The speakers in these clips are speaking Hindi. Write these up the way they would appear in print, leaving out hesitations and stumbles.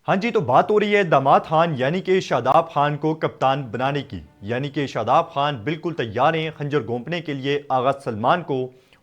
हाँ जी, तो बात हो रही है दामाद खान यानी कि शादाब खान को कप्तान बनाने की। यानी कि शादाब खान बिल्कुल तैयार हैं खंजर घोंपने के लिए आगा सलमान को,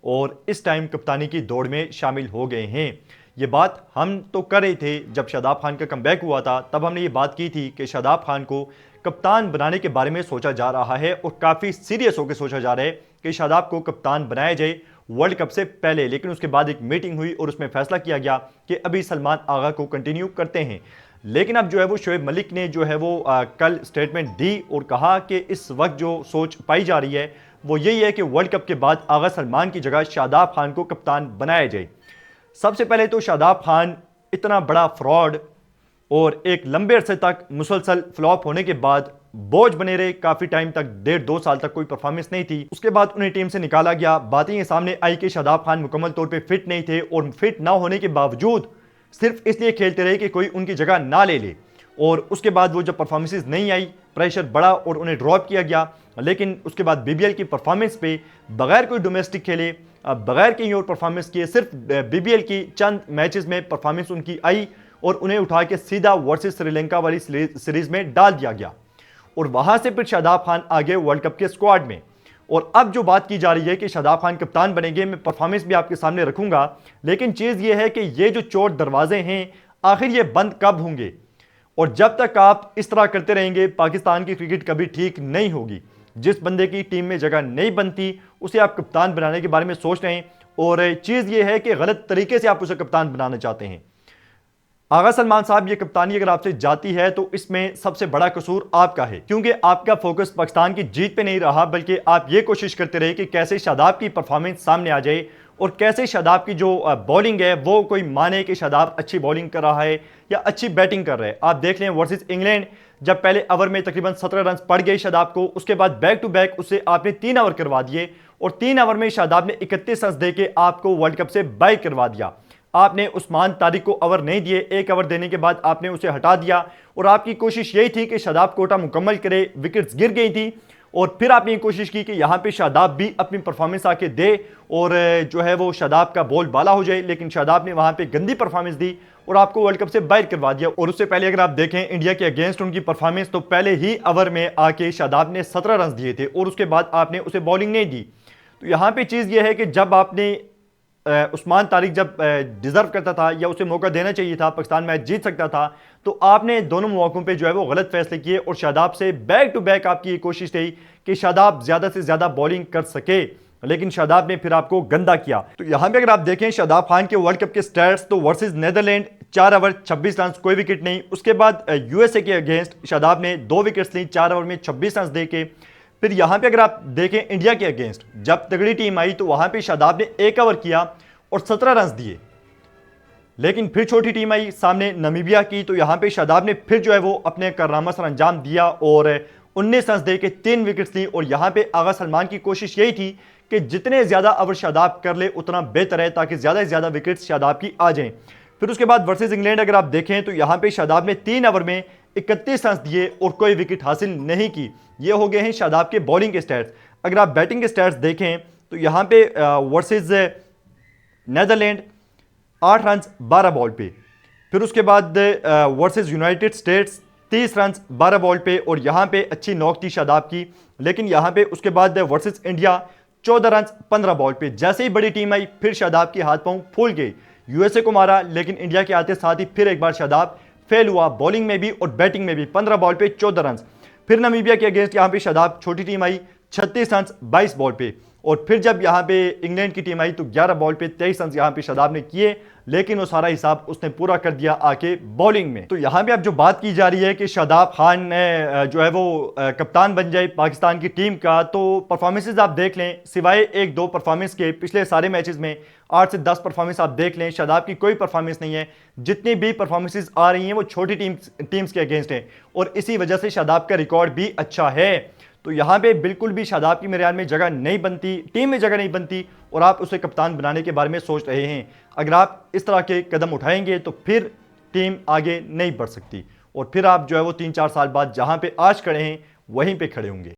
और इस टाइम कप्तानी की दौड़ में शामिल हो गए हैं। ये बात हम तो कर रहे थे जब शादाब खान का कमबैक हुआ था, तब हमने ये बात की थी कि शादाब खान को कप्तान बनाने के बारे में सोचा जा रहा है और काफ़ी सीरियस होकर सोचा जा रहा है कि शादाब को कप्तान बनाया जाए वर्ल्ड कप से पहले। लेकिन उसके बाद एक मीटिंग हुई और उसमें फैसला किया गया कि अभी सलमान आगा को कंटिन्यू करते हैं। लेकिन अब जो है वो शोएब मलिक ने जो है वो कल स्टेटमेंट दी और कहा कि इस वक्त जो सोच पाई जा रही है वो यही है कि वर्ल्ड कप के बाद आगा सलमान की जगह शादाब खान को कप्तान बनाया जाए। सबसे पहले तो शादाब खान इतना बड़ा फ्रॉड और एक लंबे अरसे तक मुसलसल फ्लॉप होने के बाद बोझ बने रहे, काफी टाइम तक 1.5-2 साल तक कोई परफॉर्मेंस नहीं थी। उसके बाद उन्हें टीम से निकाला गया। बातें ये सामने आई कि शादाब खान मुकम्मल तौर पे फिट नहीं थे और फिट ना होने के बावजूद सिर्फ इसलिए खेलते रहे कि कोई उनकी जगह ना ले ले। और उसके बाद वो जब परफॉर्मेंसेस नहीं आई, प्रेशर बढ़ा और उन्हें ड्रॉप किया गया। लेकिन उसके बाद बीबीएल की परफॉर्मेंस पे बगैर कोई डोमेस्टिक खेले, बगैर कहीं और परफॉर्मेंस किए, सिर्फ बीबीएल की चंद मैचेस में परफॉर्मेंस उनकी आई और उन्हें उठा के सीधा वर्सेस श्रीलंका वाली सीरीज में डाल दिया गया। और वहां से फिर शादाब खान आ गए वर्ल्ड कप के स्क्वाड में। और अब जो बात की जा रही है कि शादाब खान कप्तान बनेंगे, मैं परफॉर्मेंस भी आपके सामने रखूंगा। लेकिन चीज ये है कि ये जो चोट दरवाजे हैं आखिर ये बंद कब होंगे? और जब तक आप इस तरह करते रहेंगे पाकिस्तान की क्रिकेट कभी ठीक नहीं होगी। जिस बंदे की टीम में जगह नहीं बनती उसे आप कप्तान बनाने के बारे में सोच रहे हैं, और चीज ये है कि गलत तरीके से आप उसे कप्तान बनाना चाहते हैं। आगा सलमान साहब, ये कप्तानी अगर आपसे जाती है तो इसमें सबसे बड़ा कसूर आपका है, क्योंकि आपका फोकस पाकिस्तान की जीत पे नहीं रहा, बल्कि आप ये कोशिश करते रहे कि कैसे शादाब की परफॉर्मेंस सामने आ जाए और कैसे शादाब की जो बॉलिंग है वो कोई माने कि शादाब अच्छी बॉलिंग कर रहा है या अच्छी बैटिंग कर रहा है। आप देख लें वर्सेस इंग्लैंड, जब पहले ओवर में तकरीबन 17 रन पड़ गए शादाब को, उसके बाद बैक टू बैक उससे आपने 3 ओवर करवा दिए और 3 ओवर में शादाब ने 31 रन देके आपको वर्ल्ड कप से बाई करवा दिया। आपने उस्मान तारिक को ओवर नहीं दिए, 1 ओवर देने के बाद आपने उसे हटा दिया और आपकी कोशिश यही थी कि शादाब कोटा मुकम्मल करे। विकेट्स गिर गई थी और फिर आपने कोशिश की कि यहां पे शादाब भी अपनी परफॉर्मेंस आके दे और जो है वो शादाब का बॉल बाला हो जाए। लेकिन शादाब ने वहां पे गंदी परफॉर्मेंस दी और आपको वर्ल्ड कप से बाहर करवा दिया। और उससे पहले अगर आप देखें इंडिया के अगेंस्ट उनकी परफॉर्मेंस, तो पहले ही ओवर में आके शादाब ने 17 रन दिए थे और उसके बाद आपने उसे बॉलिंग नहीं दी। तो यहां पर चीज़ यह है कि जब आपने उस्मान तारिक जब डिजर्व करता था या उसे मौका देना चाहिए था, पाकिस्तान मैच जीत सकता था, तो आपने दोनों मौकों पे जो है वो गलत फैसले किए और शादाब से बैक टू बैक आपकी ये कोशिश थी कि शादाब ज्यादा से ज्यादा बॉलिंग कर सके, लेकिन शादाब ने फिर आपको गंदा किया। तो यहां पे अगर आप देखें शादाब खान के वर्ल्ड कप के स्टैट्स, तो वर्सेस नीदरलैंड 4 ओवर 26 रन, कोई विकेट नहीं। उसके बाद यूएसए के अगेंस्ट शादाब ने 2 विकेट्स ली 4 ओवर में 26 रन दे के। फिर यहां पे अगर आप देखें इंडिया के अगेंस्ट जब तगड़ी टीम आई तो वहां पे शादाब ने 1 ओवर किया और 17 रन दिए। लेकिन फिर छोटी टीम आई सामने नमीबिया की, तो यहां पे शादाब ने फिर जो है वो अपने कारनामा सर अंजाम दिया और 19 रन दे के 3 विकेट्स ली। और यहां पे आगा सलमान की कोशिश यही थी कि जितने ज्यादा ओवर शादाब कर ले उतना बेहतर है, ताकि ज्यादा से ज्यादा विकेट्स शादाब की आ जाएं। फिर उसके बाद वर्सेस इंग्लैंड अगर आप देखें तो यहां पे शादाब ने 3 ओवर में 31 रन दिए और कोई विकेट हासिल नहीं की। ये हो गए हैं शादाब के बॉलिंग के स्टैट्स। अगर आप बैटिंग के स्टैट्स देखें तो यहां पे वर्सेस नीदरलैंड 8 रन 12 बॉल पे। फिर उसके बाद versus United states 30 run 12 ball पे और यहां पे अच्छी नॉक थी शादाब की। लेकिन यहां पे उसके बाद वर्सेस इंडिया 14 रन 15 बॉल पे। जैसे ही बड़ी टीम आई फिर शादाब के हाथ पांव फूल गए। यूएसए को मारा, लेकिन इंडिया के आते साथ ही फिर एक बार शादाब फेल हुआ, बॉलिंग में भी और बैटिंग में भी। 15 बॉल पे 14 रन। फिर नमीबिया के अगेंस्ट यहां पे शादाब, छोटी टीम आई, 36 रन 22 बॉल पे। और फिर जब यहां पे इंग्लैंड की टीम आई तो 11 बॉल पे 23 रन यहां पे शादाब ने किए, लेकिन वो सारा हिसाब उसने पूरा कर दिया आके बॉलिंग में। तो यहां पे अब जो बात की जा रही है कि शादाब खान ने जो है वो कप्तान बन जाए पाकिस्तान की टीम का, तो परफॉर्मेंसेज आप देख लें, सिवाय 1-2 परफॉर्मेंस के पिछले सारे मैचेस में 8 से 10 परफॉर्मेंस आप देख लें, शादाब की कोई परफॉर्मेंस नहीं है। जितनी भी परफॉर्मेंसेज आ रही हैं वो छोटी टीम्स के अगेंस्ट हैं और इसी वजह से शादाब का रिकॉर्ड भी अच्छा है। तो यहां पे बिल्कुल भी शादाब की मेरे ख्याल में जगह नहीं बनती, टीम में जगह नहीं बनती और आप उसे कप्तान बनाने के बारे में सोच रहे हैं। अगर आप इस तरह के कदम उठाएंगे तो फिर टीम आगे नहीं बढ़ सकती और फिर आप जो है वो 3-4 साल बाद जहां पे आज खड़े हैं वहीं पे खड़े होंगे।